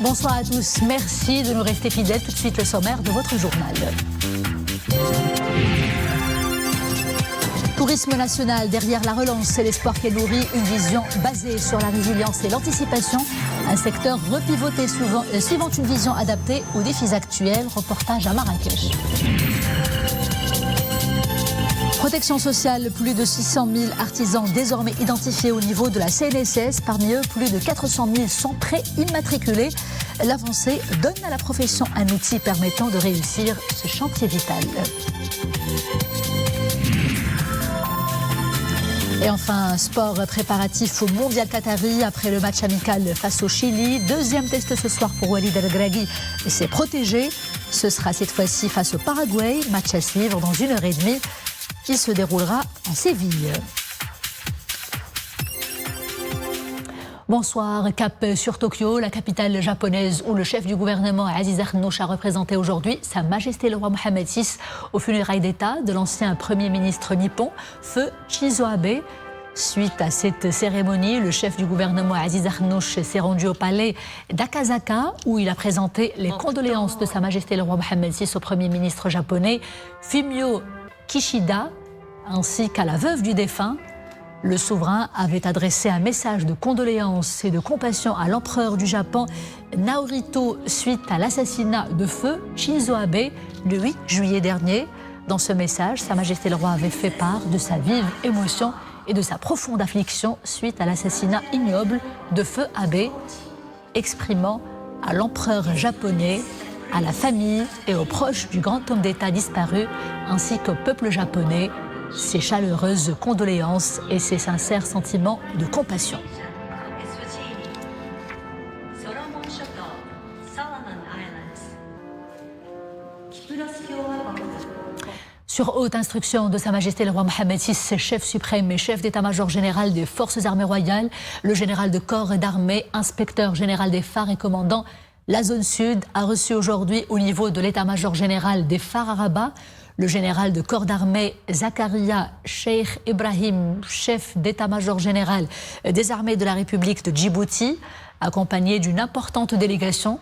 Bonsoir à tous, merci de nous rester fidèles. Tout de suite le sommaire de votre journal. Tourisme national, derrière la relance, c'est l'espoir qu'elle nourrit une vision basée sur la résilience et l'anticipation. Un secteur repivoté suivant une vision adaptée aux défis actuels. Reportage à Marrakech. Protection sociale, plus de 600 000 artisans désormais identifiés au niveau de la CNSS. Parmi eux, plus de 400 000 sont pré-immatriculés. L'avancée donne à la profession un outil permettant de réussir ce chantier vital. Et enfin, sport préparatif au Mondial Qatari après le match amical face au Chili. Deuxième test ce soir pour Walid El-Gragui et ses protégés. Ce sera cette fois-ci face au Paraguay. Match à suivre dans 1h30. Qui se déroulera à Séville. Bonsoir, cap sur Tokyo, la capitale japonaise où le chef du gouvernement Aziz Arnouch a représenté aujourd'hui Sa Majesté le roi Mohammed VI aux funérailles d'État de l'ancien Premier ministre nippon, feu Shinzo Abe. Suite à cette cérémonie, le chef du gouvernement Aziz Arnouch s'est rendu au palais d'Akasaka où il a présenté les condoléances de Sa Majesté le roi Mohammed VI au Premier ministre japonais Fumio Kishida, ainsi qu'à la veuve du défunt. Le souverain avait adressé un message de condoléances et de compassion à l'empereur du Japon, Naruhito, suite à l'assassinat de feu Shinzo Abe le 8 juillet dernier. Dans ce message, Sa Majesté le roi avait fait part de sa vive émotion et de sa profonde affliction suite à l'assassinat ignoble de feu Abe, exprimant à l'empereur japonais, à la famille et aux proches du grand homme d'État disparu, ainsi qu'au peuple japonais, ses chaleureuses condoléances et ses sincères sentiments de compassion. Sur haute instruction de Sa Majesté le roi Mohammed VI, chef suprême et chef d'état-major général des forces armées royales, le général de corps d'armée, inspecteur général des phares et commandant la zone sud a reçu aujourd'hui au niveau de l'état-major général des phares à Rabat le général de corps d'armée Zakaria Sheikh Ibrahim, chef d'état-major général des armées de la République de Djibouti, accompagné d'une importante délégation.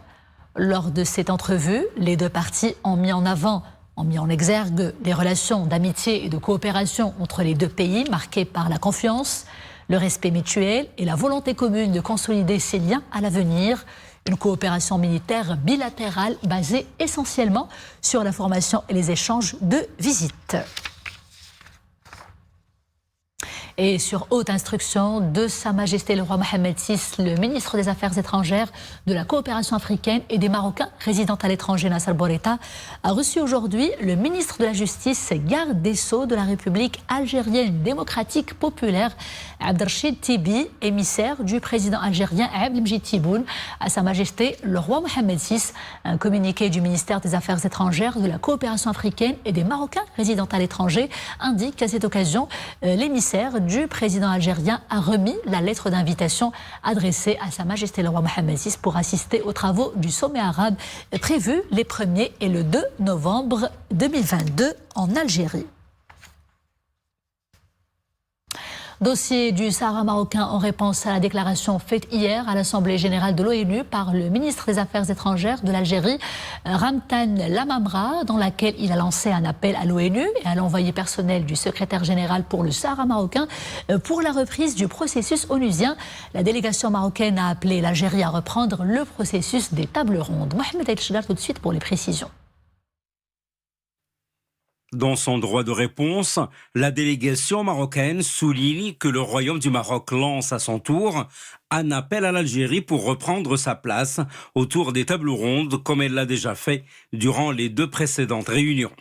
Lors de cette entrevue, les deux parties ont mis en exergue les relations d'amitié et de coopération entre les deux pays marquées par la confiance, le respect mutuel et la volonté commune de consolider ces liens à l'avenir. Une coopération militaire bilatérale basée essentiellement sur la formation et les échanges de visites. Et sur haute instruction de Sa Majesté le roi Mohammed VI, le ministre des Affaires étrangères, de la coopération africaine et des Marocains résidant à l'étranger, Nasser Bourita, a reçu aujourd'hui le ministre de la Justice, garde des Sceaux de la République algérienne démocratique populaire, Abdelrachid Tibi, émissaire du président algérien Abdelmjid Tebboune, à Sa Majesté le roi Mohammed VI. Un communiqué du ministère des Affaires étrangères, de la coopération africaine et des Marocains résidant à l'étranger indique qu'à cette occasion, l'émissaire du président algérien a remis la lettre d'invitation adressée à Sa Majesté le roi Mohammed VI pour assister aux travaux du sommet arabe prévus les 1er et le 2 novembre 2022 en Algérie. Dossier du Sahara marocain en réponse à la déclaration faite hier à l'Assemblée générale de l'ONU par le ministre des Affaires étrangères de l'Algérie, Ramtan Lamamra, dans laquelle il a lancé un appel à l'ONU et à l'envoyé personnel du secrétaire général pour le Sahara marocain pour la reprise du processus onusien. La délégation marocaine a appelé l'Algérie à reprendre le processus des tables rondes. Mohamed El-Chedar tout de suite pour les précisions. Dans son droit de réponse, la délégation marocaine souligne que le Royaume du Maroc lance à son tour un appel à l'Algérie pour reprendre sa place autour des tables rondes comme elle l'a déjà fait durant les 2 précédentes réunions.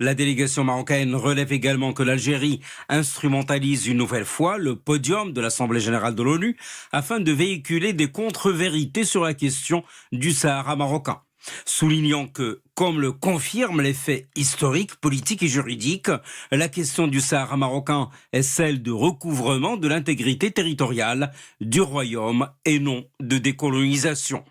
La délégation marocaine relève également que l'Algérie instrumentalise une nouvelle fois le podium de l'Assemblée générale de l'ONU afin de véhiculer des contre-vérités sur la question du Sahara marocain. Soulignant que, comme le confirment les faits historiques, politiques et juridiques, la question du Sahara marocain est celle de recouvrement de l'intégrité territoriale du royaume et non de décolonisation.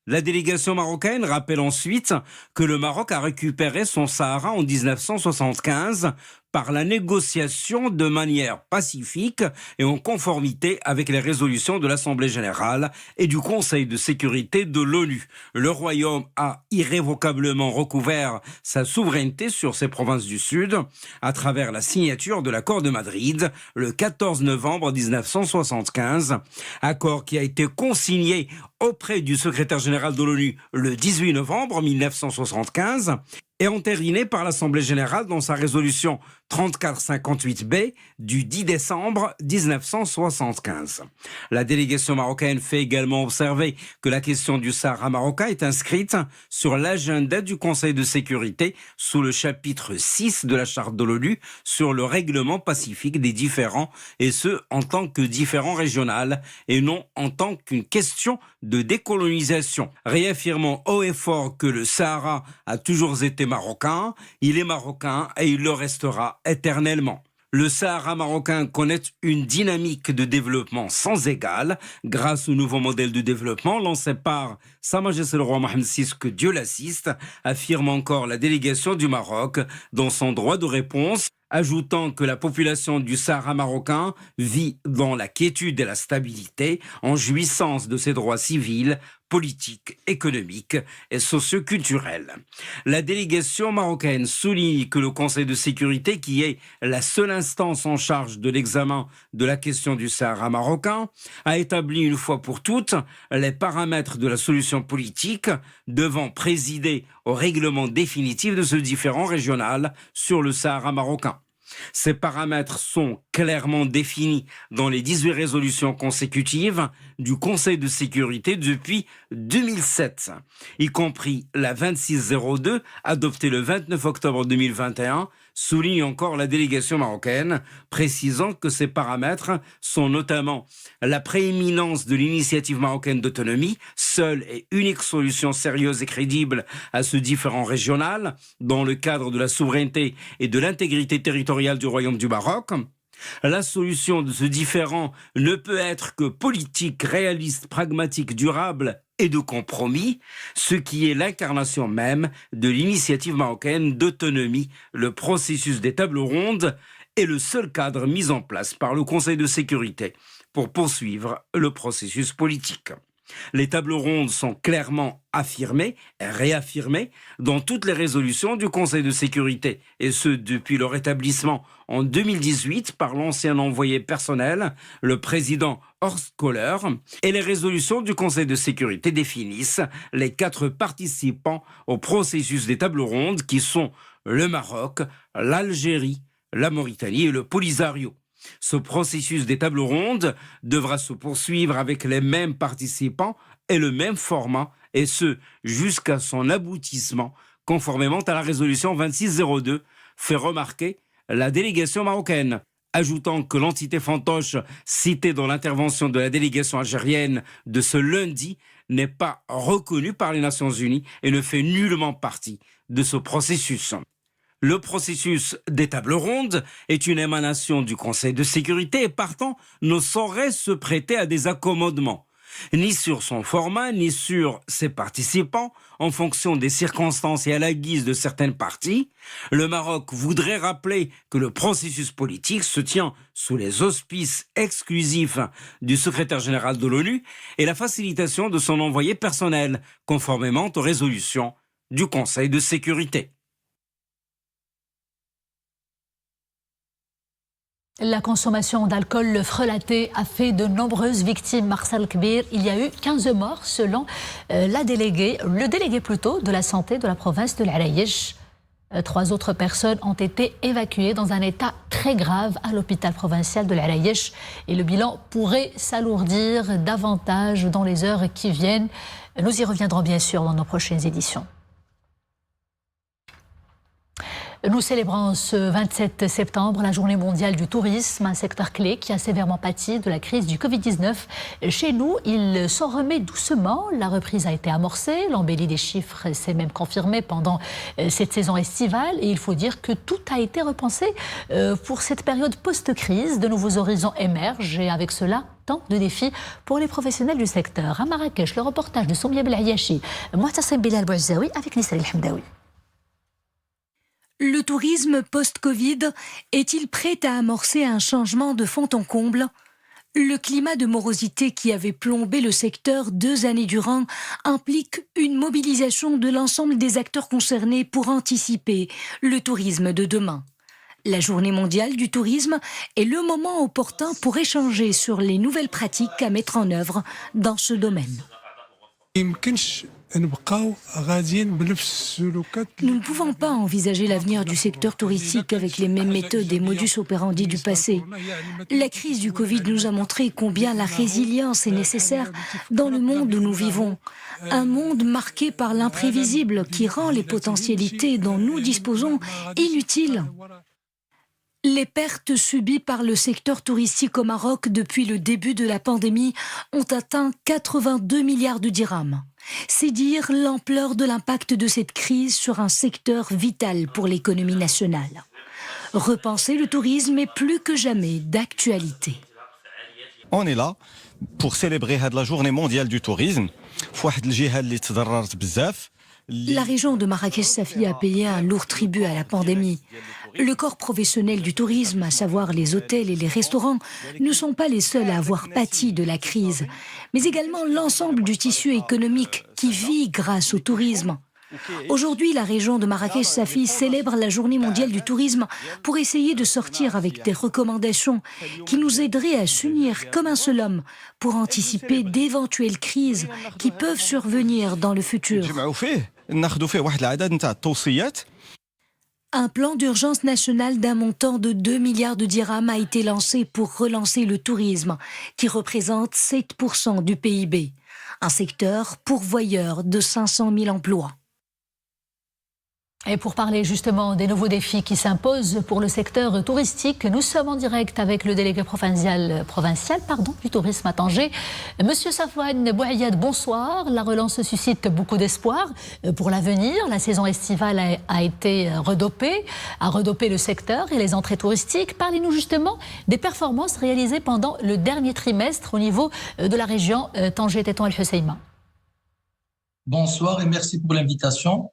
La délégation marocaine rappelle ensuite que le Maroc a récupéré son Sahara en 1975 par la négociation de manière pacifique et en conformité avec les résolutions de l'Assemblée générale et du Conseil de sécurité de l'ONU. Le Royaume a irrévocablement recouvert sa souveraineté sur ses provinces du Sud à travers la signature de l'accord de Madrid le 14 novembre 1975, accord qui a été consigné auprès du secrétaire général de l'ONU le 18 novembre 1975 et entériné par l'Assemblée générale dans sa résolution 3458B du 10 décembre 1975. La délégation marocaine fait également observer que la question du Sahara marocain est inscrite sur l'agenda du Conseil de sécurité sous le chapitre 6 de la Charte de l'ONU sur le règlement pacifique des différends, et ce en tant que différend régional et non en tant qu'une question de décolonisation. Réaffirmant haut et fort que le Sahara a toujours été marocain, il est marocain et il le restera éternellement. Le Sahara marocain connaît une dynamique de développement sans égale grâce au nouveau modèle de développement lancé par Sa Majesté le roi Mohamed VI, que Dieu l'assiste, affirme encore la délégation du Maroc dans son droit de réponse, ajoutant que la population du Sahara marocain vit dans la quiétude et la stabilité, en jouissance de ses droits civils, politiques, économiques et socioculturels. La délégation marocaine souligne que le Conseil de sécurité, qui est la seule instance en charge de l'examen de la question du Sahara marocain, a établi une fois pour toutes les paramètres de la solution politique devant présider au règlement définitif de ce différend régional sur le Sahara marocain. Ces paramètres sont clairement définis dans les 18 résolutions consécutives du Conseil de sécurité depuis 2007, y compris la 2602 adoptée le 29 octobre 2021, souligne encore la délégation marocaine, précisant que ces paramètres sont notamment la prééminence de l'initiative marocaine d'autonomie, seule et unique solution sérieuse et crédible à ce différend régional, dans le cadre de la souveraineté et de l'intégrité territoriale du Royaume du Maroc. La solution de ce différend ne peut être que politique, réaliste, pragmatique, durable et de compromis, ce qui est l'incarnation même de l'initiative marocaine d'autonomie. Le processus des tables rondes est le seul cadre mis en place par le Conseil de sécurité pour poursuivre le processus politique. Les tables rondes sont clairement affirmées et réaffirmées dans toutes les résolutions du Conseil de sécurité, et ce depuis leur établissement en 2018 par l'ancien envoyé personnel, le président Horst Köhler, et les résolutions du Conseil de sécurité définissent les 4 participants au processus des tables rondes qui sont le Maroc, l'Algérie, la Mauritanie et le Polisario. Ce processus des tables rondes devra se poursuivre avec les mêmes participants et le même format, et ce jusqu'à son aboutissement, conformément à la résolution 2602, fait remarquer la délégation marocaine, ajoutant que l'entité fantoche citée dans l'intervention de la délégation algérienne de ce lundi n'est pas reconnue par les Nations Unies et ne fait nullement partie de ce processus. Le processus des tables rondes est une émanation du Conseil de sécurité et partant ne saurait se prêter à des accommodements, ni sur son format, ni sur ses participants, en fonction des circonstances et à la guise de certaines parties. Le Maroc voudrait rappeler que le processus politique se tient sous les auspices exclusifs du secrétaire général de l'ONU et la facilitation de son envoyé personnel, conformément aux résolutions du Conseil de sécurité. La consommation d'alcool frelaté a fait de nombreuses victimes. Marcel Kbir, il y a eu 15 morts selon le délégué de la santé de la province de l'Araïch. 3 autres personnes ont été évacuées dans un état très grave à l'hôpital provincial de l'Araïch et le bilan pourrait s'alourdir davantage dans les heures qui viennent. Nous y reviendrons bien sûr dans nos prochaines éditions. Nous célébrons ce 27 septembre la journée mondiale du tourisme, un secteur clé qui a sévèrement pâti de la crise du Covid-19. Chez nous, il s'en remet doucement. La reprise a été amorcée, l'embellie des chiffres s'est même confirmée pendant cette saison estivale. Et il faut dire que tout a été repensé pour cette période post-crise. De nouveaux horizons émergent et avec cela, tant de défis pour les professionnels du secteur. À Marrakech, le reportage de Soumia Belhayachi, Mouhtassim Bilal Bouazaoui avec Nissari El Hamdaoui. Le tourisme post-Covid est-il prêt à amorcer un changement de fond en comble ? Le climat de morosité qui avait plombé le secteur 2 années durant implique une mobilisation de l'ensemble des acteurs concernés pour anticiper le tourisme de demain. La Journée mondiale du tourisme est le moment opportun pour échanger sur les nouvelles pratiques à mettre en œuvre dans ce domaine. Nous ne pouvons pas envisager l'avenir du secteur touristique avec les mêmes méthodes et modus operandi du passé. La crise du Covid nous a montré combien la résilience est nécessaire dans le monde où nous vivons. Un monde marqué par l'imprévisible qui rend les potentialités dont nous disposons inutiles. Les pertes subies par le secteur touristique au Maroc depuis le début de la pandémie ont atteint 82 milliards de dirhams. C'est dire l'ampleur de l'impact de cette crise sur un secteur vital pour l'économie nationale. Repenser le tourisme est plus que jamais d'actualité. On est là pour célébrer la journée mondiale du tourisme. La région de Marrakech-Safi a payé un lourd tribut à la pandémie. Le corps professionnel du tourisme, à savoir les hôtels et les restaurants, ne sont pas les seuls à avoir pâti de la crise, mais également l'ensemble du tissu économique qui vit grâce au tourisme. Aujourd'hui, la région de Marrakech-Safi célèbre la Journée mondiale du tourisme pour essayer de sortir avec des recommandations qui nous aideraient à s'unir comme un seul homme pour anticiper d'éventuelles crises qui peuvent survenir dans le futur. Un plan d'urgence national d'un montant de 2 milliards de dirhams a été lancé pour relancer le tourisme, qui représente 7% du PIB. Un secteur pourvoyeur de 500 000 emplois. Et pour parler justement des nouveaux défis qui s'imposent pour le secteur touristique, nous sommes en direct avec le délégué provincial du tourisme à Tanger. Monsieur Safwan Bouayad, bonsoir. La relance suscite beaucoup d'espoir pour l'avenir. La saison estivale a été redopée, a redopé le secteur et les entrées touristiques. Parlez-nous justement des performances réalisées pendant le dernier trimestre au niveau de la région Tanger-Tétouan El-Husseima. Bonsoir et merci pour l'invitation.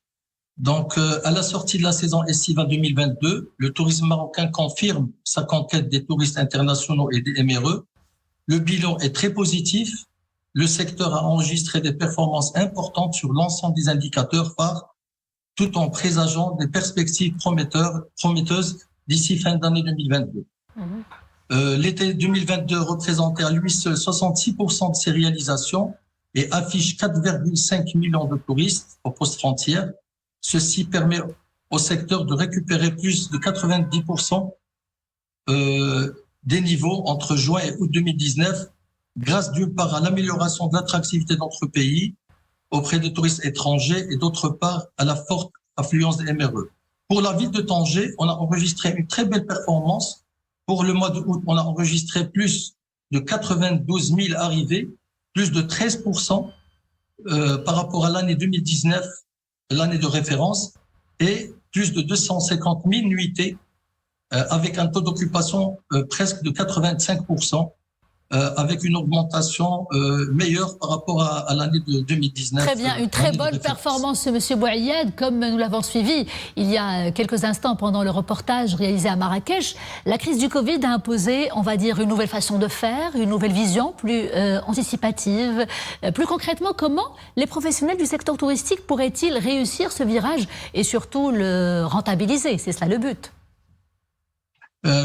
Donc, à la sortie de la saison estivale 2022, le tourisme marocain confirme sa conquête des touristes internationaux et des MRE. Le bilan est très positif. Le secteur a enregistré des performances importantes sur l'ensemble des indicateurs phares, tout en présageant des perspectives prometteuses d'ici fin d'année 2022. L'été 2022 représentait à lui seul 66% de ses réalisations et affiche 4,5 millions de touristes aux postes frontières. Ceci permet au secteur de récupérer plus de 90% des niveaux entre juin et août 2019, grâce d'une part à l'amélioration de l'attractivité de notre pays auprès des touristes étrangers et d'autre part à la forte affluence des MRE. Pour la ville de Tanger, on a enregistré une très belle performance. Pour le mois d'août, on a enregistré plus de 92 000 arrivées, plus de 13% par rapport à l'année 2019, l'année de référence, et plus de 250 000 nuitées avec un taux d'occupation presque de 85%, avec une augmentation meilleure par rapport à l'année de 2019. Très bien, une très bonne performance, M. Bouayad, comme nous l'avons suivi il y a quelques instants pendant le reportage réalisé à Marrakech. La crise du Covid a imposé, on va dire, une nouvelle façon de faire, une nouvelle vision plus anticipative. Plus concrètement, comment les professionnels du secteur touristique pourraient-ils réussir ce virage et surtout le rentabiliser? C'est cela le but.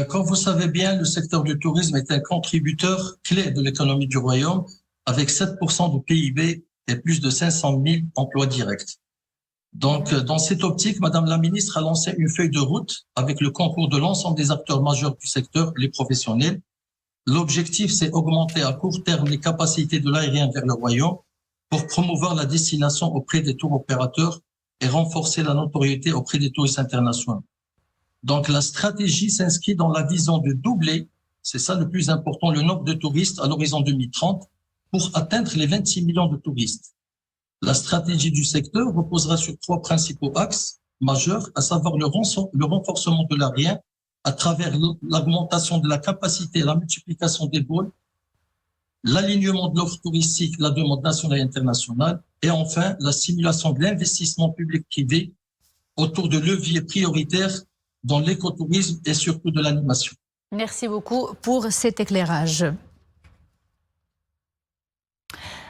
Comme vous savez bien, le secteur du tourisme est un contributeur clé de l'économie du royaume, avec 7% du PIB et plus de 500 000 emplois directs. Donc, dans cette optique, Madame la ministre a lancé une feuille de route avec le concours de l'ensemble des acteurs majeurs du secteur, les professionnels. L'objectif, c'est augmenter à court terme les capacités de l'aérien vers le royaume pour promouvoir la destination auprès des tours opérateurs et renforcer la notoriété auprès des touristes internationaux. Donc, la stratégie s'inscrit dans la vision de doubler, c'est ça le plus important, le nombre de touristes à l'horizon 2030 pour atteindre les 26 millions de touristes. La stratégie du secteur reposera sur 3 principaux axes majeurs, à savoir le renforcement de l'aérien à travers l'augmentation de la capacité et la multiplication des vols, l'alignement de l'offre touristique, la demande nationale et internationale, et enfin la stimulation de l'investissement public-privé autour de leviers prioritaires dans l'écotourisme et surtout de l'animation. Merci beaucoup pour cet éclairage.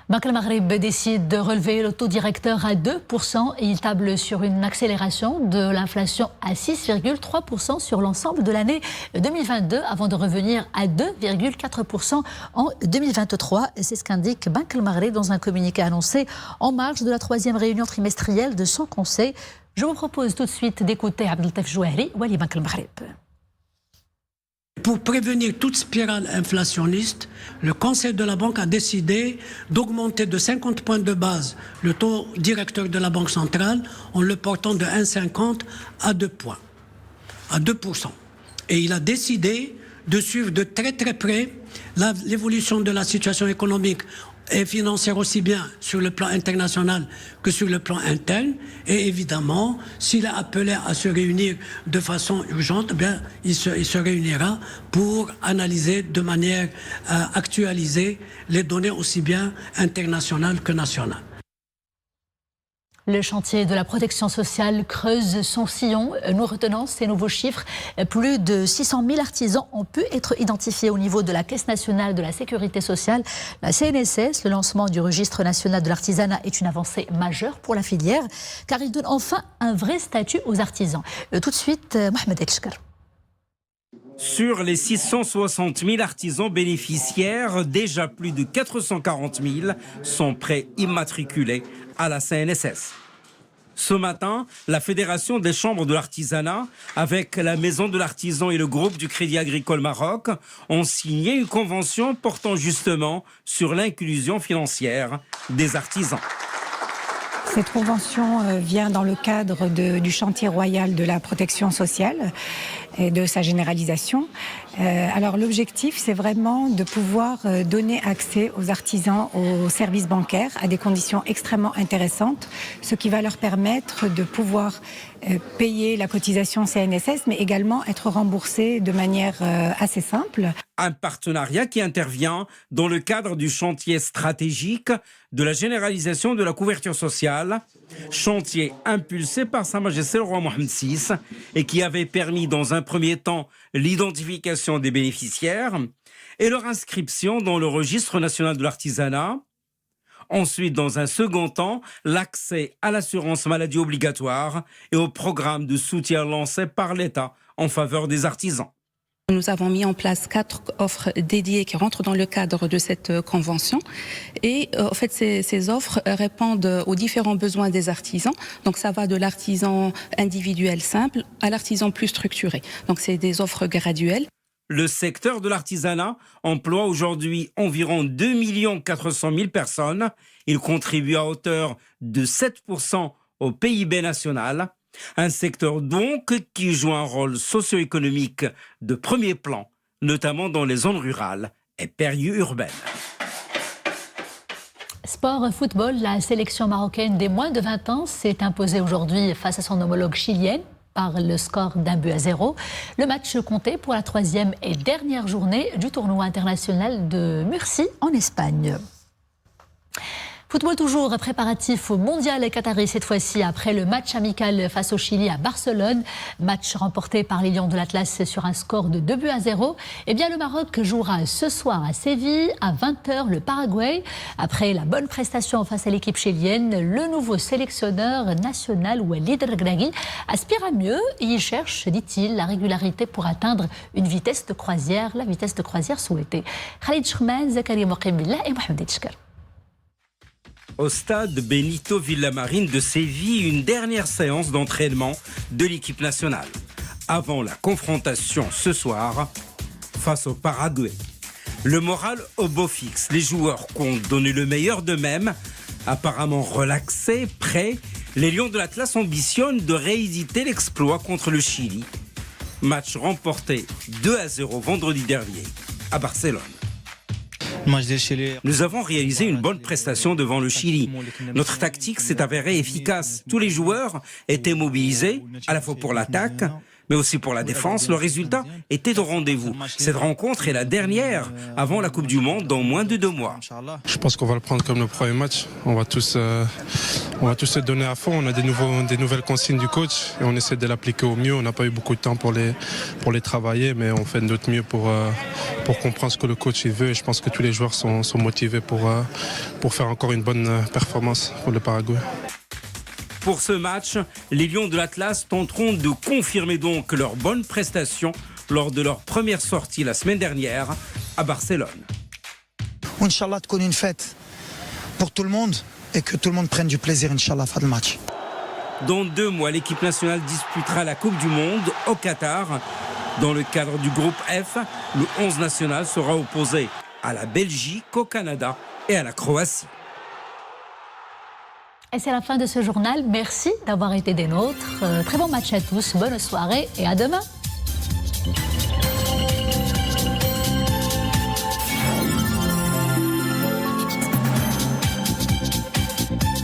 Banque al-Maghreb décide de relever le taux directeur à 2% et il table sur une accélération de l'inflation à 6,3% sur l'ensemble de l'année 2022 avant de revenir à 2,4% en 2023. C'est ce qu'indique Banque al-Maghreb dans un communiqué annoncé en marge de la 3e réunion trimestrielle de son conseil. Je vous propose tout de suite d'écouter Abdeltaf Jouahri, Wali Banque al-Maghreb. Pour prévenir toute spirale inflationniste, le Conseil de la Banque a décidé d'augmenter de 50 points de base le taux directeur de la Banque centrale en le portant de 1,50 à 2 points, à 2%. Et il a décidé de suivre de très très près l'évolution de la situation économique et financière aussi bien sur le plan international que sur le plan interne. Et évidemment, s'il a appelé à se réunir de façon urgente, bien, il se réunira pour analyser de manière actualisée les données aussi bien internationales que nationales. Le chantier de la protection sociale creuse son sillon. Nous retenons ces nouveaux chiffres. Plus de 600 000 artisans ont pu être identifiés au niveau de la Caisse nationale de la sécurité sociale. La CNSS, le lancement du registre national de l'artisanat est une avancée majeure pour la filière, car il donne enfin un vrai statut aux artisans. Tout de suite, Mohamed Elchkar. Sur les 660 000 artisans bénéficiaires, déjà plus de 440 000 sont préimmatriculés à la CNSS. Ce matin, la Fédération des chambres de l'artisanat, avec la Maison de l'artisan et le groupe du Crédit Agricole Maroc, ont signé une convention portant justement sur l'inclusion financière des artisans. Cette convention vient dans le cadre du chantier royal de la protection sociale et de sa généralisation. Alors l'objectif, c'est vraiment de pouvoir donner accès aux artisans aux services bancaires à des conditions extrêmement intéressantes, ce qui va leur permettre de pouvoir payer la cotisation CNSS, mais également être remboursés de manière assez simple. Un partenariat qui intervient dans le cadre du chantier stratégique de la généralisation de la couverture sociale, chantier impulsé par Sa Majesté le roi Mohamed VI et qui avait permis dans un premier temps l'identification des bénéficiaires et leur inscription dans le registre national de l'artisanat. Ensuite, dans un second temps, l'accès à l'assurance maladie obligatoire et au programme de soutien lancé par l'État en faveur des artisans. Nous avons mis en place 4 offres dédiées qui rentrent dans le cadre de cette convention. Et en fait, ces offres répondent aux différents besoins des artisans. Donc ça va de l'artisan individuel simple à l'artisan plus structuré. Donc c'est des offres graduelles. Le secteur de l'artisanat emploie aujourd'hui environ 2 400 000 personnes. Il contribue à hauteur de 7% au PIB national. Un secteur donc qui joue un rôle socio-économique de premier plan, notamment dans les zones rurales et périurbaines. Sport football, la sélection marocaine des moins de 20 ans s'est imposée aujourd'hui face à son homologue chilienne par le score d'1-0. Le match comptait pour la 3e et dernière journée du tournoi international de Murcie en Espagne. Football toujours, préparatif au mondial qatari cette fois-ci après le match amical face au Chili à Barcelone. Match remporté par les Lions de l'Atlas sur un score de 2-0. Eh bien le Maroc jouera ce soir à Séville à 20h le Paraguay. Après la bonne prestation face à l'équipe chilienne, le nouveau sélectionneur national Walid Regragui aspire à mieux et il cherche, dit-il, la régularité pour atteindre une vitesse de croisière, la vitesse de croisière souhaitée. Khalid Chouman, Zakaria Moqimbillah et Mohamed Elchkar. Au stade Benito Villamarine de Séville, une dernière séance d'entraînement de l'équipe nationale. Avant la confrontation ce soir face au Paraguay. Le moral au beau fixe. Les joueurs comptent donner le meilleur d'eux-mêmes. Apparemment relaxés, prêts, les Lions de l'Atlas ambitionnent de rééditer l'exploit contre le Chili. Match remporté 2-0 vendredi dernier à Barcelone. Nous avons réalisé une bonne prestation devant le Chili. Notre tactique s'est avérée efficace. Tous les joueurs étaient mobilisés, à la fois pour l'attaque, mais aussi pour la défense. Le résultat était au rendez-vous. Cette rencontre est la dernière avant la Coupe du Monde dans moins de 2 mois. Je pense qu'on va le prendre comme le premier match. On va tous On va tous se donner à fond. On a des nouvelles consignes du coach et on essaie de l'appliquer au mieux. On n'a pas eu beaucoup de temps pour les travailler, mais on fait de notre mieux pour comprendre ce que le coach il veut. Et je pense que tous les joueurs sont motivés pour faire encore une bonne performance pour le Paraguay. Pour ce match, les Lions de l'Atlas tenteront de confirmer donc leur bonne prestation lors de leur première sortie la semaine dernière à Barcelone. Inch'Allah, تكون une fête pour tout le monde et que tout le monde prenne du plaisir, Inch'Allah, à le match. Dans 2 mois, l'équipe nationale disputera la Coupe du Monde au Qatar. Dans le cadre du groupe F, le 11 national sera opposé à la Belgique, au Canada et à la Croatie. Et c'est la fin de ce journal. Merci d'avoir été des nôtres. Très bon match à tous, bonne soirée et à demain.